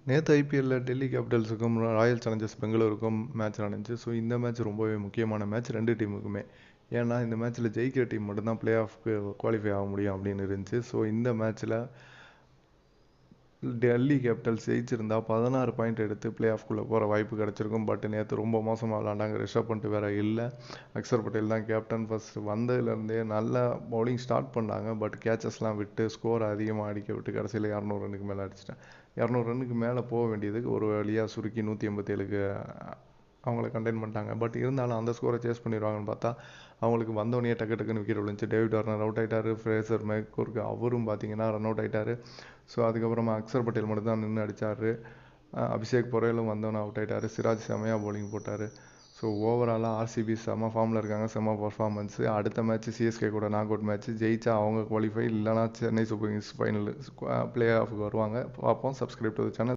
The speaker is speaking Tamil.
நேற்று ஐபிஎல்லில் டெல்லி கேபிட்டல்ஸுக்கும் ராயல் சேலஞ்சர்ஸ் பெங்களூருக்கும் மேட்ச் நடந்துச்சு. ஸோ இந்த மேட்ச் ரொம்பவே முக்கியமான மேட்ச் ரெண்டு டீமுக்குமே. ஏன்னா இந்த மேட்ச்சில் ஜெயிக்கிற டீம் மட்டும்தான் பிளே ஆஃப்க்கு குவாலிஃபை ஆக முடியும் அப்படின்னு இருந்துச்சு. ஸோ இந்த மேட்ச்சில் டெல்லி கேபிட்டல்ஸ் ஜெயிச்சிருந்தா 16 பாயிண்ட் எடுத்து பிளே ஆஃப்குள்ளே போகிற வாய்ப்பு கிடச்சிருக்கும். பட் நேற்று ரொம்ப மோசமாக விளாண்டாங்க. ரிஷப் பண்ட் வேறு இல்லை, அக்ஷர் பட்டேல் தான் கேப்டன். ஃபஸ்ட் வந்ததுலேருந்தே நல்லா பவுலிங் ஸ்டார்ட் பண்ணாங்க. பட் கேச்சஸ்லாம் விட்டு ஸ்கோர் அதிகமாக அடிக்க விட்டு கடைசியில் 200 ரன்னுக்கு மேலே அடிச்சிட்டேன். 200 ரன்னுக்கு மேலே போக வேண்டியதுக்கு ஒரு வழியாக சுருக்கி 187க்கு அவங்கள கண்டெயின் பண்ணிட்டாங்க. பட் இருந்தாலும் அந்த ஸ்கோரை சேஸ் பண்ணிடுவாங்கன்னு பார்த்தா அவங்களுக்கு வந்தோடனே டக்குன்னு விக்கெட் விழுந்துச்சு. டேவிட் வார்னர் அவுட் ஆகிட்டார். ஃப்ரேசர் மெக்கோர்க்கு அவரும் பார்த்தீங்கன்னா ரன் அவுட் ஆகிட்டார். ஸோ அதுக்கப்புறமா அக்ஷர் பட்டேல் மட்டும் தான் நின்று அடித்தார். அபிஷேக் பொரேலும் வந்தவொன்னே அவுட் ஆகிட்டார். சிராஜ் செமையாக பவுலிங் போட்டார். ஸோ ஓவராலாக ஆர்சிபி செம்ம ஃபார்மில் இருக்காங்க, செம்ம பர்ஃபார்மன்ஸு. அடுத்த மேட்ச் சிஎஸ்கே கூட நாக் அவுட் மேட்ச். ஜெயிச்சா அவங்க குவாலிஃபை, இல்லைனா Chennai Super Kings final play ஆஃபுக்கு வருவாங்க. பார்ப்போம். Subscribe to the channel.